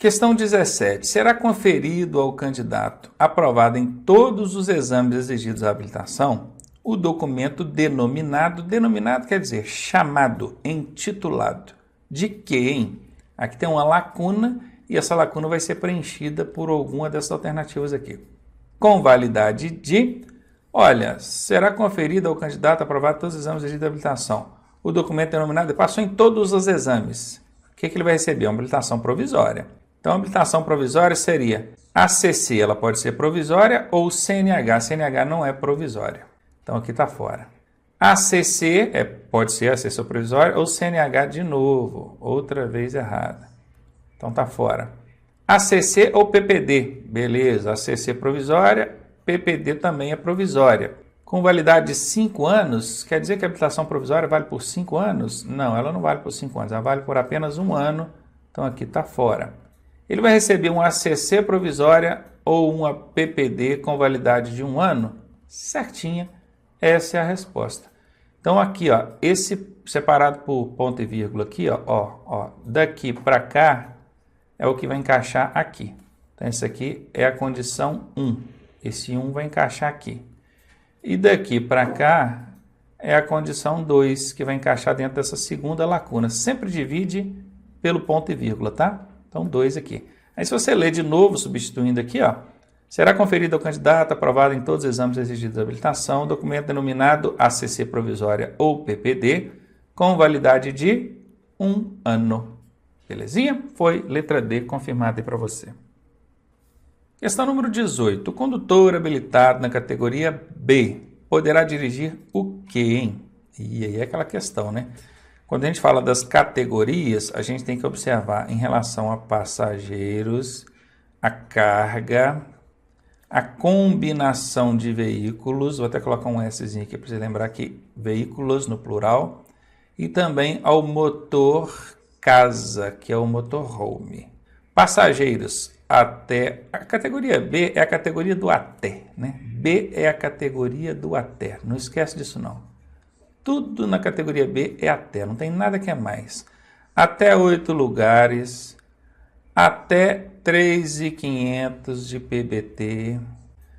Questão 17. Será conferido ao candidato aprovado em todos os exames exigidos à habilitação o documento denominado quer dizer chamado, intitulado, de que, hein? Aqui tem uma lacuna e essa lacuna vai ser preenchida por alguma dessas alternativas aqui. Com validade de, olha, será conferido ao candidato aprovado em todos os exames exigidos à habilitação o documento denominado, passou em todos os exames. O que ele vai receber? Uma habilitação provisória. Então, a habilitação provisória seria ACC, ela pode ser provisória, ou CNH. CNH não é provisória. Então, aqui está fora. ACC pode ser ACC provisória ou CNH de novo. Outra vez errada. Então, está fora. ACC ou PPD. Beleza, ACC provisória, PPD também é provisória. Com validade de 5 anos, quer dizer que a habilitação provisória vale por 5 anos? Não, ela não vale por 5 anos, ela vale por apenas 1 ano. Então, aqui está fora. Ele vai receber uma ACC provisória ou uma PPD com validade de 1 ano? Certinha, essa é a resposta. Então aqui, ó, esse separado por ponto e vírgula aqui, ó, daqui para cá é o que vai encaixar aqui. Então esse aqui é a condição 1. Esse 1 vai encaixar aqui. E daqui para cá é a condição 2, que vai encaixar dentro dessa segunda lacuna. Sempre divide pelo ponto e vírgula, tá? Então, 2 aqui. Aí, se você ler de novo, substituindo aqui, ó, será conferido ao candidato aprovado em todos os exames exigidos de habilitação o documento denominado ACC provisória ou PPD com validade de 1 ano. Belezinha? Foi letra D confirmada aí para você. Questão número 18. O condutor habilitado na categoria B poderá dirigir o quê, hein? E aí é aquela questão, né? Quando a gente fala das categorias, a gente tem que observar em relação a passageiros, a carga, a combinação de veículos, vou até colocar um Szinho aqui para você lembrar que veículos no plural, e também ao motor casa, que é o motorhome. Passageiros, até, a categoria B é a categoria do até, né? B é a categoria do até, não esquece disso não. Tudo na categoria B é até, não tem nada que é mais. Até 8 lugares, até 3.500 de PBT.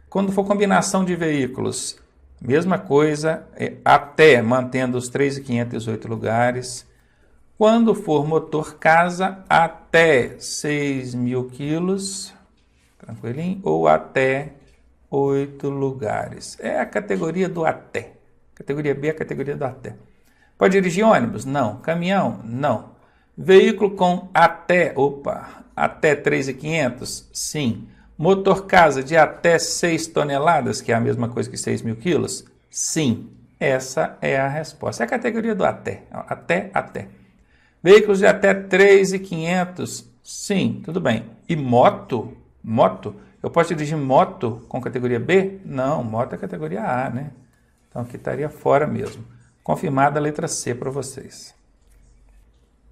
Quando for combinação de veículos, mesma coisa, até mantendo os 3.500 e os 8 lugares. Quando for motor casa, até 6.000 quilos, tranquilinho, ou até 8 lugares. É a categoria do até. Categoria B é a categoria do até. Pode dirigir ônibus? Não. Caminhão? Não. Veículo com até 3.500? Sim. Motor casa de até 6 toneladas, que é a mesma coisa que 6.000 quilos? Sim. Essa é a resposta. É a categoria do até. Até. Veículos de até 3.500? Sim, tudo bem. E moto? Eu posso dirigir moto com categoria B? Não, moto é categoria A, né? Então, aqui estaria fora mesmo. Confirmada a letra C para vocês.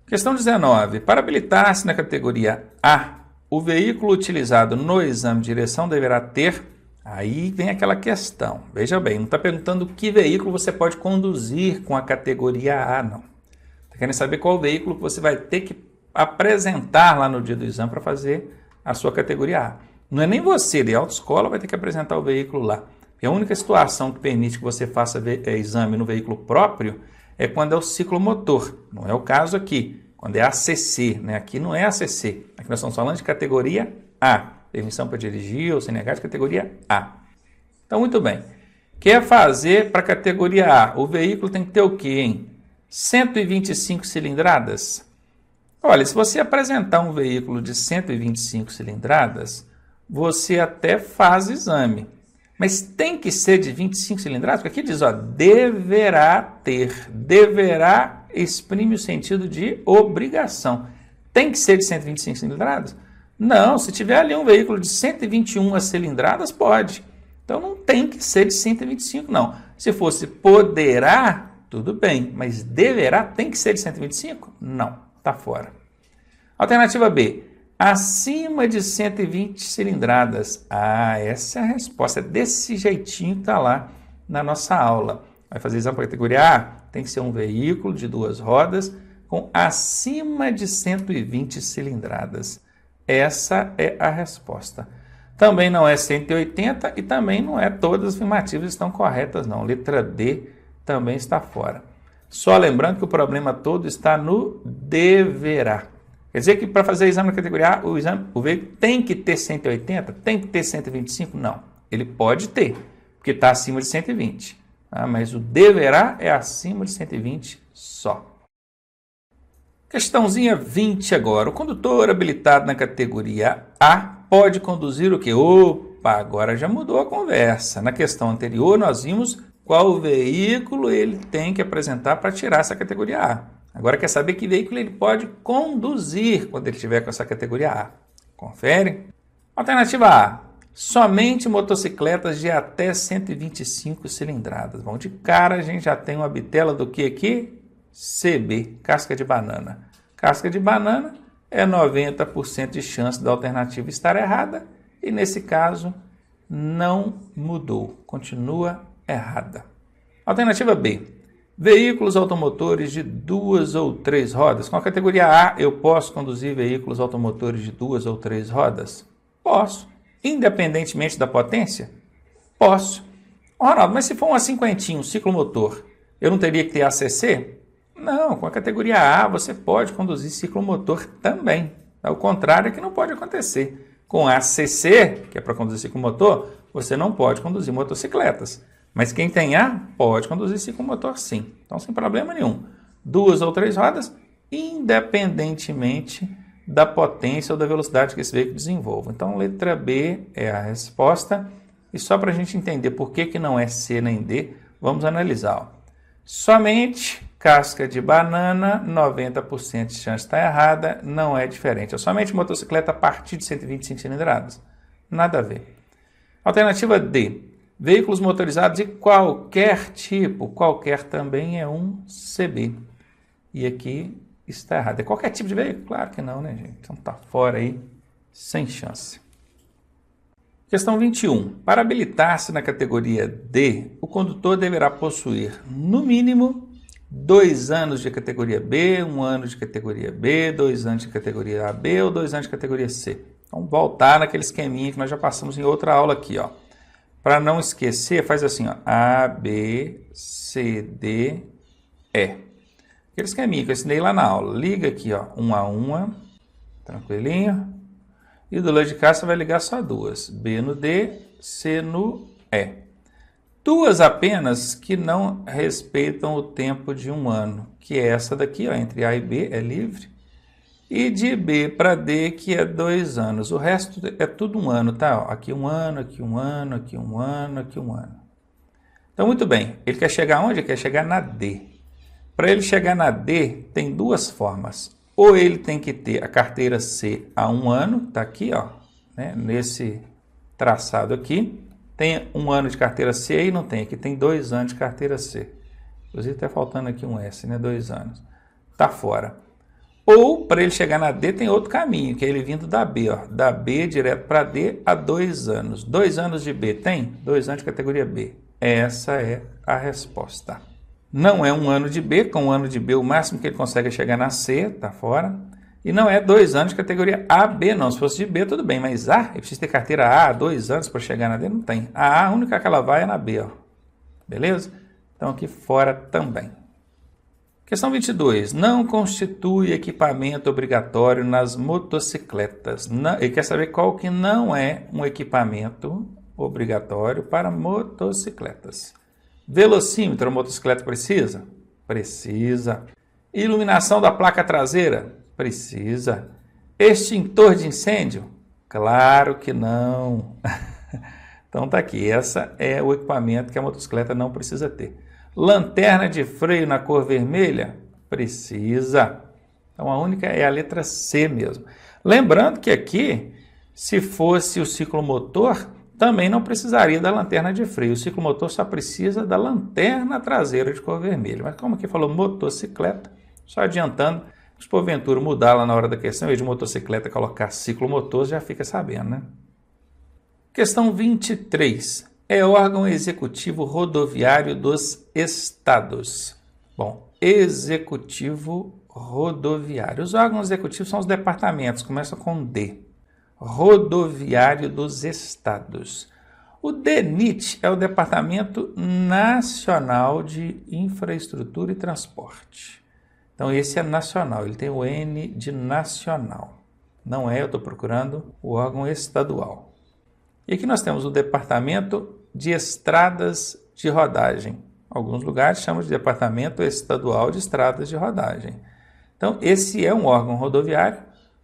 Questão 19. Para habilitar-se na categoria A, o veículo utilizado no exame de direção deverá ter... Aí vem aquela questão. Veja bem, não está perguntando que veículo você pode conduzir com a categoria A, não. Está querendo saber qual veículo que você vai ter que apresentar lá no dia do exame para fazer a sua categoria A. Não é nem você, de autoescola, vai ter que apresentar o veículo lá. E a única situação que permite que você faça exame no veículo próprio é quando é o ciclomotor. Não é o caso aqui, quando é ACC, né? Aqui não é ACC. Aqui nós estamos falando de categoria A. Permissão para dirigir ou CNH de categoria A. Então, muito bem. Quer fazer para a categoria A? O veículo tem que ter o quê, hein? 125 cilindradas? Olha, se você apresentar um veículo de 125 cilindradas, você até faz exame. Mas tem que ser de 25 cilindradas? Porque aqui diz, ó, deverá ter. Deverá exprime o sentido de obrigação. Tem que ser de 125 cilindradas? Não, se tiver ali um veículo de 121 cilindradas, pode. Então não tem que ser de 125, não. Se fosse poderá, tudo bem. Mas deverá, tem que ser de 125? Não, está fora. Alternativa B. Acima de 120 cilindradas. Ah, essa é a resposta. É desse jeitinho que está lá na nossa aula. Vai fazer exame para a categoria A? Tem que ser um veículo de 2 rodas com acima de 120 cilindradas. Essa é a resposta. Também não é 180 e também não é todas as afirmativas estão corretas, não. Letra D também está fora. Só lembrando que o problema todo está no deverá. Quer dizer que para fazer exame na categoria A, o veículo tem que ter 180? Tem que ter 125? Não. Ele pode ter, porque está acima de 120. Tá? Mas o deverá é acima de 120 só. Questãozinha 20 agora. O condutor habilitado na categoria A pode conduzir o quê? Opa, agora já mudou a conversa. Na questão anterior nós vimos qual veículo ele tem que apresentar para tirar essa categoria A. Agora quer saber que veículo ele pode conduzir quando ele estiver com essa categoria A. Confere. Alternativa A. Somente motocicletas de até 125 cilindradas. Bom, de cara a gente já tem uma bitela do que aqui? CB, casca de banana. Casca de banana é 90% de chance da alternativa estar errada e nesse caso não mudou, continua errada. Alternativa B. Veículos automotores de 2 ou 3 rodas. Com a categoria A, eu posso conduzir veículos automotores de 2 ou 3 rodas? Posso. Independentemente da potência? Posso. Ronaldo, mas se for uma cinquentinha, um ciclomotor, eu não teria que ter ACC? Não, com a categoria A você pode conduzir ciclomotor também. O contrário é que não pode acontecer. Com a ACC, que é para conduzir ciclomotor, você não pode conduzir motocicletas. Mas quem tem A pode conduzir ciclomotor sim. Então, sem problema nenhum. 2 ou 3 rodas, independentemente da potência ou da velocidade que esse veículo desenvolva. Então, letra B é a resposta. E só para a gente entender por que não é C nem D, vamos analisar. Ó. Somente casca de banana, 90% de chance de estar errada, não é diferente. É somente motocicleta a partir de 125 cilindradas. Nada a ver. Alternativa D. Veículos motorizados de qualquer tipo. Qualquer também é um CB. E aqui está errado. É qualquer tipo de veículo? Claro que não, né, gente? Então tá fora aí, sem chance. Questão 21. Para habilitar-se na categoria D, o condutor deverá possuir, no mínimo, 2 anos de categoria B, 1 ano de categoria B, 2 anos de categoria AB ou 2 anos de categoria C. Então, voltar naquele esqueminha que nós já passamos em outra aula aqui, ó. Para não esquecer, faz assim, ó, A, B, C, D, E. Aquele esqueminha que eu ensinei lá na aula. Liga aqui, ó, uma, tranquilinho. E do lado de cá você vai ligar só 2. B no D, C no E. 2 apenas que não respeitam o tempo de 1 ano, que é essa daqui, ó, entre A e B, é livre. E de B para D, que é 2 anos. O resto é tudo 1 ano, tá? Ó, aqui 1 ano, aqui 1 ano, aqui 1 ano, aqui 1 ano. Então, muito bem. Ele quer chegar onde? Ele quer chegar na D. Para ele chegar na D, tem 2 formas. Ou ele tem que ter a carteira C há 1 ano, tá aqui, ó, né, nesse traçado aqui. Tem 1 ano de carteira C e não tem. Aqui tem 2 anos de carteira C. Inclusive, está faltando aqui um S, né? 2 anos. Tá fora. Ou, para ele chegar na D, tem outro caminho, que é ele vindo da B, ó. Da B direto para D há 2 anos. 2 anos de B tem? 2 anos de categoria B. Essa é a resposta. Não é 1 ano de B, com 1 ano de B o máximo que ele consegue é chegar na C, tá fora. E não é 2 anos de categoria AB, não. Se fosse de B, tudo bem, mas A, ele precisa ter carteira A, 2 anos para chegar na D, não tem. A única que ela vai é na B, ó. Beleza? Então aqui fora também. Questão 22. Não constitui equipamento obrigatório nas motocicletas. Não, ele quer saber qual que não é um equipamento obrigatório para motocicletas. Velocímetro, a motocicleta precisa? Precisa. Iluminação da placa traseira? Precisa. Extintor de incêndio? Claro que não. Então tá aqui, essa é o equipamento que a motocicleta não precisa ter. Lanterna de freio na cor vermelha? Precisa. Então a única é a letra C mesmo. Lembrando que aqui, se fosse o ciclomotor, também não precisaria da lanterna de freio. O ciclomotor só precisa da lanterna traseira de cor vermelha. Mas como aqui falou motocicleta, só adiantando, se porventura mudar lá na hora da questão, em vez de motocicleta colocar ciclomotor, já fica sabendo, né? Questão 23. É órgão executivo rodoviário dos estados. Bom, executivo rodoviário. Os órgãos executivos são os departamentos, começam com D. rodoviário dos estados. O DENIT é o Departamento Nacional de Infraestrutura e Transporte. Então, esse é nacional, ele tem o N de nacional. Não é, eu estou procurando o órgão estadual. E aqui nós temos o Departamento de Estradas de Rodagem. Alguns lugares chamam de Departamento Estadual de Estradas de Rodagem. Então, esse é um órgão rodoviário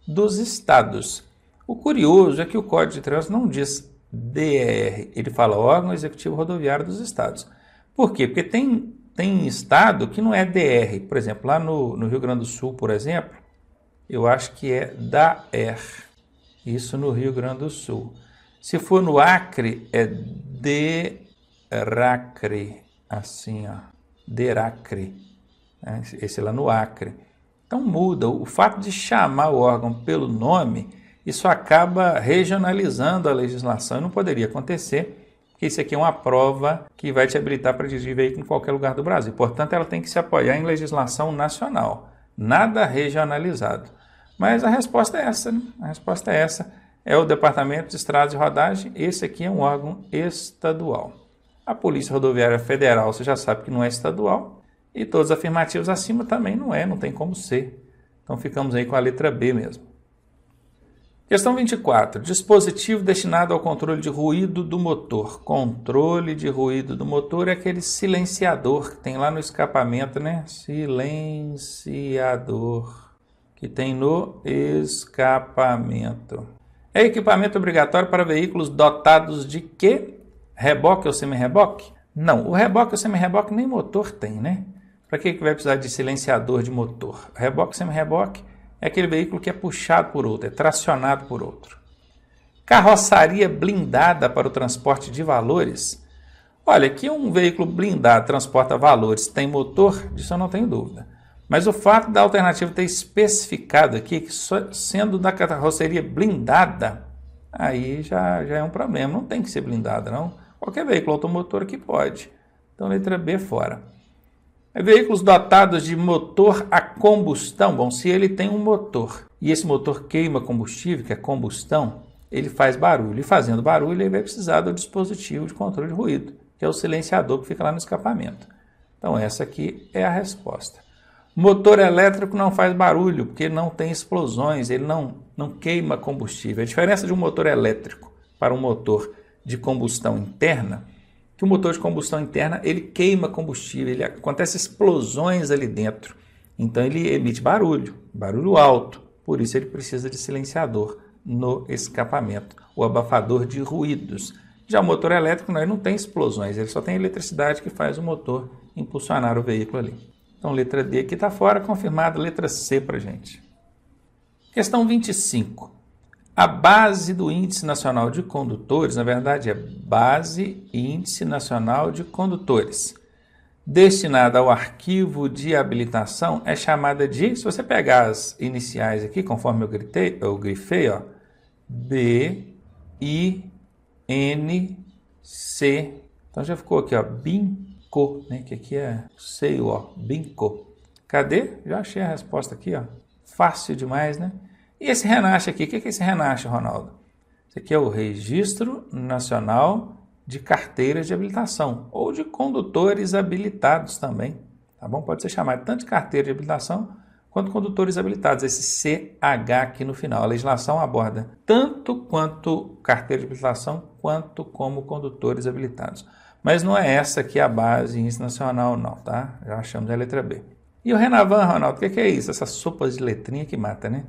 dos estados. O curioso é que o Código de Trânsito não diz DER, ele fala órgão executivo rodoviário dos estados. Por quê? Porque tem estado que não é DR. Por exemplo, lá no Rio Grande do Sul, por exemplo, eu acho que é DAER. Isso no Rio Grande do Sul. Se for no Acre, é DERACRE, assim, ó, DERACRE. Esse é lá no Acre. Então muda. O fato de chamar o órgão pelo nome, isso acaba regionalizando a legislação e não poderia acontecer, porque isso aqui é uma prova que vai te habilitar para dirigir veículo em qualquer lugar do Brasil. Portanto, ela tem que se apoiar em legislação nacional, nada regionalizado. Mas a resposta é essa, né? A resposta é essa. É o Departamento de Estradas de Rodagem, esse aqui é um órgão estadual. A Polícia Rodoviária Federal, você já sabe que não é estadual, e todos os afirmativos acima também não tem como ser. Então ficamos aí com a letra B mesmo. Questão 24. Dispositivo destinado ao controle de ruído do motor. Controle de ruído do motor é aquele silenciador que tem lá no escapamento, né? Silenciador que tem no escapamento. É equipamento obrigatório para veículos dotados de quê? Reboque ou semi-reboque? Não, o reboque ou semi-reboque nem motor tem, né? Para que vai precisar de silenciador de motor? Reboque ou semi-reboque é aquele veículo que é puxado por outro, é tracionado por outro. Carroçaria blindada para o transporte de valores. Olha, que um veículo blindado transporta valores, tem motor, disso eu não tenho dúvida. Mas o fato da alternativa ter especificado aqui que sendo da carroceria blindada, aí já é um problema. Não tem que ser blindada, não. Qualquer veículo automotor aqui pode. Então, letra B fora. Veículos dotados de motor a combustão. Bom, se ele tem um motor e esse motor queima combustível, que é combustão, ele faz barulho. E fazendo barulho, ele vai precisar do dispositivo de controle de ruído, que é o silenciador que fica lá no escapamento. Então, essa aqui é a resposta. Motor elétrico não faz barulho, porque não tem explosões, ele não queima combustível. A diferença de um motor elétrico para um motor de combustão interna, que o motor de combustão interna, ele queima combustível, acontece explosões ali dentro. Então ele emite barulho alto, por isso ele precisa de silenciador no escapamento, o abafador de ruídos. Já o motor elétrico não tem explosões, ele só tem eletricidade que faz o motor impulsionar o veículo ali. Então letra D aqui está fora, confirmada, letra C para a gente. Questão 25. A base do Índice Nacional de Condutores, na verdade é Base Índice Nacional de Condutores, destinada ao arquivo de habilitação, é chamada de, se você pegar as iniciais aqui, conforme eu grifei, ó, B, I, N, C. Então já ficou aqui, ó, BINCO, né, que aqui é sei, ó, BINCO. Cadê? Já achei a resposta aqui, ó. Fácil demais, né? E esse RENACH aqui, o que é esse RENACH, Ronaldo? Esse aqui é o Registro Nacional de Carteiras de Habilitação, ou de condutores habilitados também, tá bom? Pode ser chamado tanto de carteira de habilitação, quanto condutores habilitados, esse CH aqui no final. A legislação aborda tanto quanto carteira de habilitação, quanto como condutores habilitados. Mas não é essa aqui a base Índice Nacional, não, tá? Já achamos a letra B. E o Renavan, Ronaldo, o que é isso? Essas sopas de letrinha que mata, né?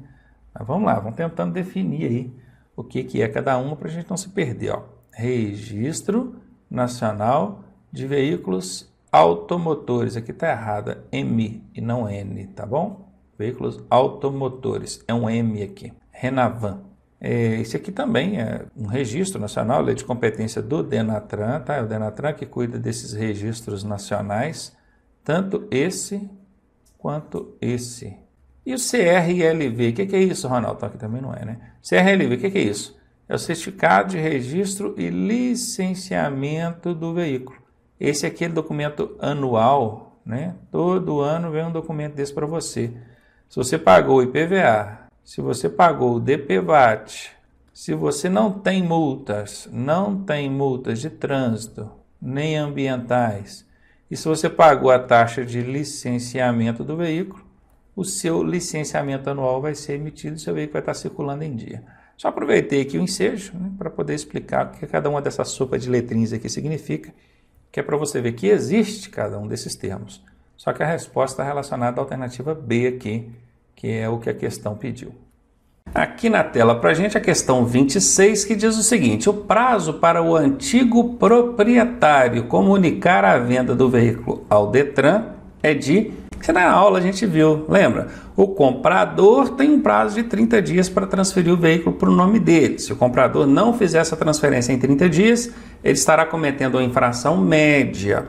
Mas vamos lá, vamos tentando definir aí o que é cada uma para a gente não se perder. Ó. Registro Nacional de Veículos Automotores. Aqui está errada, M e não N, tá bom? Veículos automotores, é um M aqui. Renavan. Esse aqui também é um registro nacional, lei de competência do Denatran, tá? É o Denatran que cuida desses registros nacionais, tanto esse quanto esse. E o CRLV, o que é isso, Ronaldo? Aqui também não é, né? CRLV, o que é isso? É o Certificado de Registro e Licenciamento do Veículo. Esse aqui é o documento anual, né? Todo ano vem um documento desse para você. Se você pagou o IPVA, se você pagou o DPVAT, Se você não tem multas de trânsito, nem ambientais, e se você pagou a taxa de licenciamento do veículo, o seu licenciamento anual vai ser emitido e seu veículo vai estar circulando em dia. Só aproveitei aqui o ensejo, né, para poder explicar o que cada uma dessas sopas de letrinhas aqui significa, que é para você ver que existe cada um desses termos. Só que a resposta está relacionada à alternativa B aqui, que é o que a questão pediu. Aqui na tela para a gente a questão 26, que diz o seguinte: o prazo para o antigo proprietário comunicar a venda do veículo ao Detran é de... que na aula a gente viu, lembra? O comprador tem um prazo de 30 dias para transferir o veículo para o nome dele. Se o comprador não fizer essa transferência em 30 dias, ele estará cometendo uma infração média.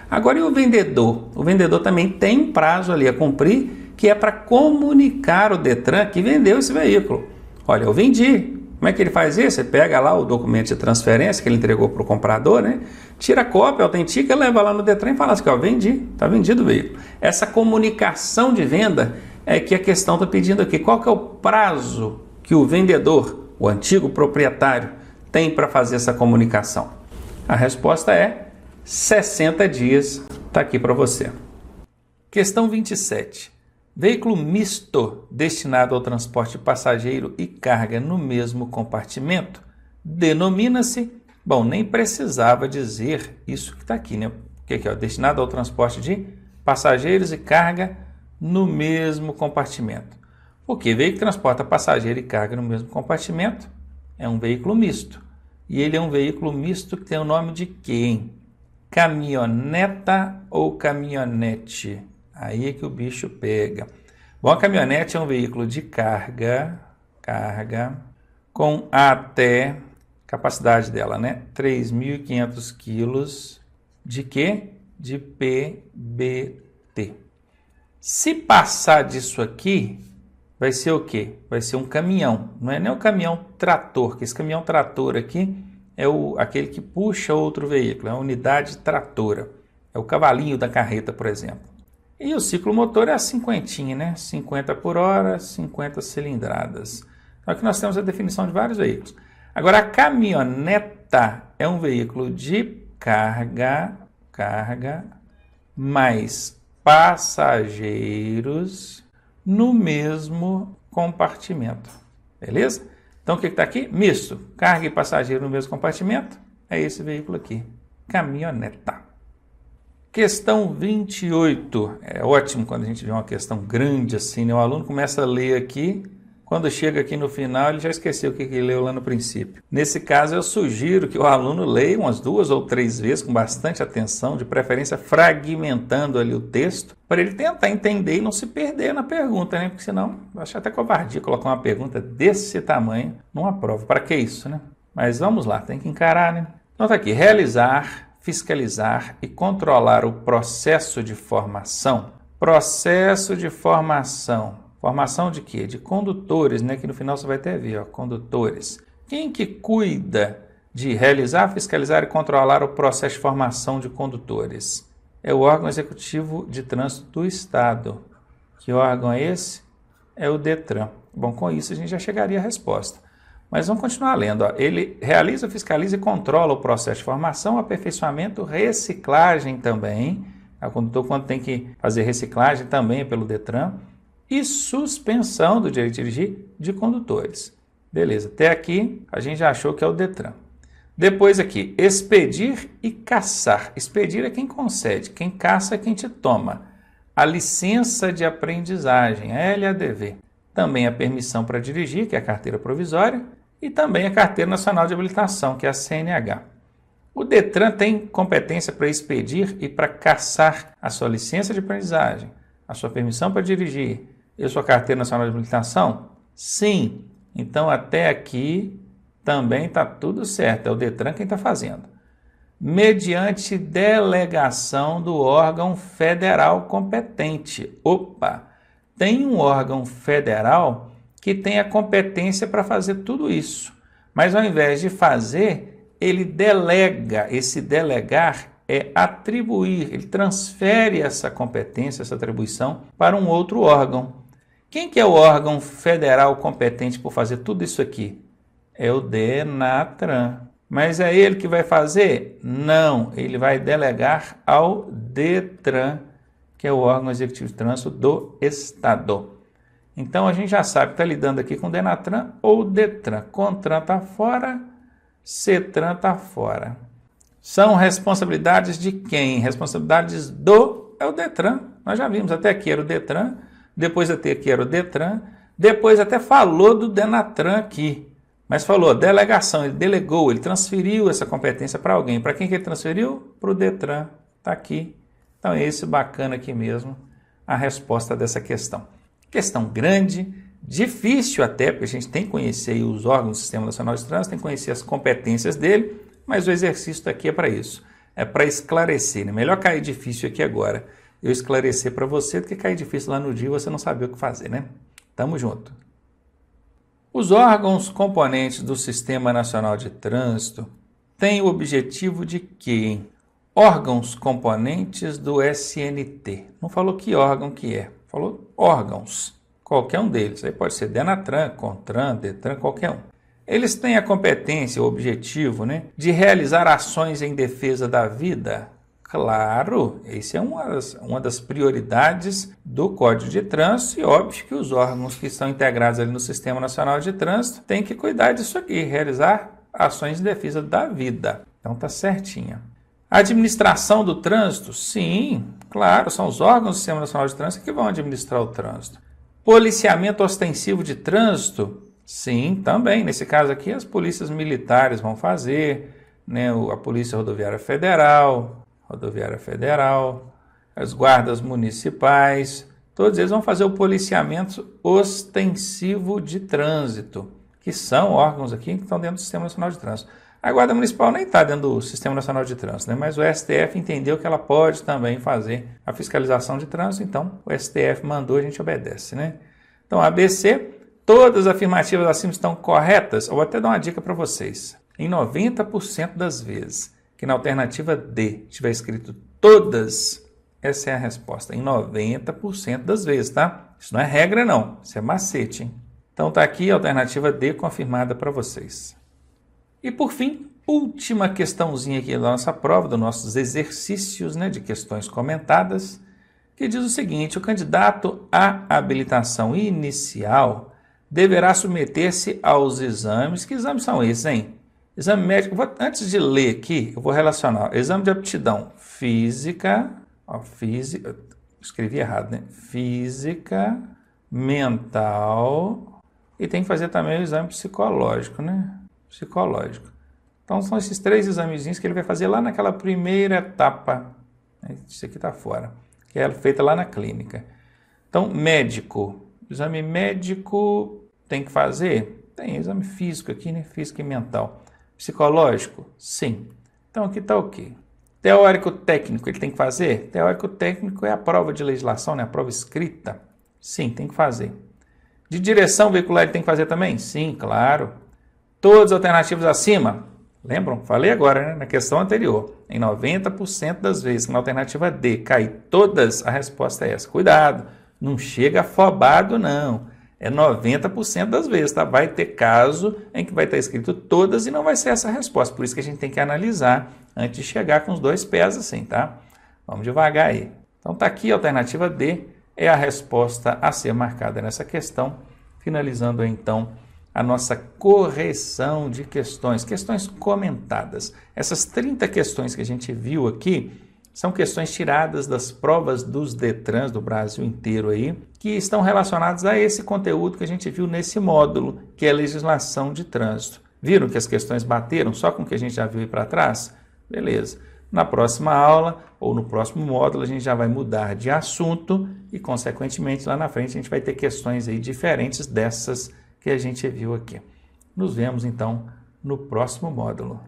Agora, e o vendedor? O vendedor também tem um prazo ali a cumprir, que é para comunicar ao Detran que vendeu esse veículo. Olha, eu vendi. Como é que ele faz isso? Você pega lá o documento de transferência que ele entregou para o comprador, né? Tira a cópia, autentica, leva lá no Detran e fala assim, ó, vendi, está vendido o veículo. Essa comunicação de venda é que a questão está pedindo aqui. Qual que é o prazo que o vendedor, o antigo proprietário, tem para fazer essa comunicação? A resposta é 60 dias, está aqui para você. Questão 27. Veículo misto destinado ao transporte de passageiro e carga no mesmo compartimento denomina-se... Bom, nem precisava dizer isso que está aqui, né? Porque aqui, ó, destinado ao transporte de passageiros e carga no mesmo compartimento. Porque veículo que transporta passageiro e carga no mesmo compartimento é um veículo misto. E ele é um veículo misto que tem o nome de quê, hein? Caminhoneta ou caminhonete? Aí é que o bicho pega. Bom, a caminhonete é um veículo de carga com até... capacidade dela, né? 3.500 quilos de quê? De PBT. Se passar disso aqui, vai ser o quê? Vai ser um caminhão. Não é nem um caminhão trator, que esse caminhão trator aqui é aquele que puxa outro veículo, é a unidade tratora. É o cavalinho da carreta, por exemplo. E o ciclo motor é a cinquentinha, né? 50 por hora, 50 cilindradas. Então aqui nós temos a definição de vários veículos. Agora, a caminhoneta é um veículo de carga mais passageiros no mesmo compartimento. Beleza? Então, o que está aqui? Misto. Carga e passageiro no mesmo compartimento. É esse veículo aqui. Caminhoneta. Questão 28. É ótimo quando a gente vê uma questão grande assim, né? O aluno começa a ler aqui. Quando chega aqui no final, ele já esqueceu o que ele leu lá no princípio. Nesse caso, eu sugiro que o aluno leia umas 2 ou 3 vezes com bastante atenção, de preferência fragmentando ali o texto, para ele tentar entender e não se perder na pergunta, né? Porque senão, eu acho até covardia colocar uma pergunta desse tamanho numa prova. Para que isso, né? Mas vamos lá, tem que encarar, né? Então tá aqui, realizar, fiscalizar e controlar o processo de formação. Processo de formação. Formação de quê? De condutores, né? Que no final você vai até ver, ó, condutores. Quem que cuida de realizar, fiscalizar e controlar o processo de formação de condutores? É o órgão executivo de trânsito do Estado. Que órgão é esse? É o Detran. Bom, com isso a gente já chegaria à resposta. Mas vamos continuar lendo. Ó. Ele realiza, fiscaliza e controla o processo de formação, aperfeiçoamento, reciclagem também. O condutor, quando tem que fazer reciclagem, também é pelo Detran. E suspensão do direito de dirigir de condutores. Beleza, até aqui a gente já achou que é o Detran. Depois aqui, expedir e caçar. Expedir é quem concede, quem caça é quem te toma. A licença de aprendizagem, a LADV. Também a permissão para dirigir, que é a carteira provisória, e também a carteira nacional de habilitação, que é a CNH. O Detran tem competência para expedir e para caçar a sua licença de aprendizagem, a sua permissão para dirigir e a sua carteira nacional de habilitação? Sim. Então, até aqui também está tudo certo. É o Detran quem está fazendo. Mediante delegação do órgão federal competente. Opa! Tem um órgão federal que tem a competência para fazer tudo isso. Mas ao invés de fazer, ele delega. Esse delegar é atribuir, ele transfere essa competência, essa atribuição para um outro órgão. Quem que é o órgão federal competente por fazer tudo isso aqui? É o DENATRAN. Mas é ele que vai fazer? Não, ele vai delegar ao DETRAN, que é o órgão executivo de trânsito do Estado. Então, a gente já sabe que está lidando aqui com DENATRAN ou DETRAN. CONTRAN está fora, CETRAN está fora. São responsabilidades de quem? Responsabilidades do... é o DETRAN. Nós já vimos, até aqui era o DETRAN, depois até aqui era o DETRAN, depois até falou do DENATRAN aqui. Mas falou, delegação, ele delegou, ele transferiu essa competência para alguém. Para quem que ele transferiu? Para o DETRAN. Está aqui. Então é esse bacana aqui mesmo, a resposta dessa questão. Questão grande, difícil até, porque a gente tem que conhecer os órgãos do Sistema Nacional de Trânsito, tem que conhecer as competências dele, mas o exercício aqui é para isso. É para esclarecer. Né? Melhor cair difícil aqui agora, eu esclarecer para você, do que cair difícil lá no dia e você não saber o que fazer, né? Tamo junto. Os órgãos componentes do Sistema Nacional de Trânsito têm o objetivo de quê? Órgãos componentes do SNT. Não falou que órgão que é, falou órgãos. Qualquer um deles. Aí pode ser DENATRAN, CONTRAN, DETRAN, qualquer um. Eles têm a competência, o objetivo, né, de realizar ações em defesa da vida. Claro, essa é uma das prioridades do Código de Trânsito e óbvio que os órgãos que estão integrados ali no Sistema Nacional de Trânsito têm que cuidar disso aqui, realizar ações em defesa da vida. Então tá certinha. A administração do trânsito, sim, claro, são os órgãos do Sistema Nacional de Trânsito que vão administrar o trânsito. Policiamento ostensivo de trânsito, sim, também. Nesse caso aqui as polícias militares vão fazer, né, a Polícia Rodoviária Federal, as guardas municipais, todos eles vão fazer o policiamento ostensivo de trânsito, que são órgãos aqui que estão dentro do Sistema Nacional de Trânsito. A Guarda Municipal nem está dentro do Sistema Nacional de Trânsito, né? Mas o STF entendeu que ela pode também fazer a fiscalização de trânsito, então o STF mandou, a gente obedece, né? Então, ABC, todas as afirmativas acima estão corretas. Eu vou até dar uma dica para vocês. Em 90% das vezes que na alternativa D tiver escrito todas, essa é a resposta. Em 90% das vezes, tá? Isso não é regra, não. Isso é macete, hein? Então, tá aqui a alternativa D confirmada para vocês. E, por fim, última questãozinha aqui da nossa prova, dos nossos exercícios, né, de questões comentadas, que diz o seguinte: o candidato à habilitação inicial deverá submeter-se aos exames. Que exames são esses, hein? Exame médico, antes de ler aqui, eu vou relacionar. Exame de aptidão física, escrevi errado, né? Física, mental, e tem que fazer também o exame psicológico, né? Psicológico. Então são esses 3 examezinhos que ele vai fazer lá naquela primeira etapa. Isso aqui está fora, que é feita lá na clínica. Então, médico. Exame médico tem que fazer? Tem exame físico aqui, né? Físico e mental. Psicológico? Sim. Então aqui está o quê? Teórico técnico ele tem que fazer? Teórico técnico é a prova de legislação, né? A prova escrita? Sim, tem que fazer. De direção veicular ele tem que fazer também? Sim, claro. Todas as alternativas acima? Lembram? Falei agora, né? Na questão anterior. Em 90% das vezes, na alternativa D, cai todas, a resposta é essa. Cuidado, não chega afobado, não. É 90% das vezes, tá? Vai ter caso em que vai estar escrito todas e não vai ser essa a resposta. Por isso que a gente tem que analisar antes de chegar com os 2 pés assim, tá? Vamos devagar aí. Então tá aqui a alternativa D, é a resposta a ser marcada nessa questão. Finalizando aí, então, a nossa correção de questões comentadas. Essas 30 questões que a gente viu aqui são questões tiradas das provas dos DETRANs do Brasil inteiro aí, que estão relacionadas a esse conteúdo que a gente viu nesse módulo, que é a legislação de trânsito. Viram que as questões bateram só com o que a gente já viu aí para trás? Beleza. Na próxima aula ou no próximo módulo a gente já vai mudar de assunto e, consequentemente, lá na frente a gente vai ter questões aí diferentes dessas que a gente viu aqui. Nos vemos, então, no próximo módulo.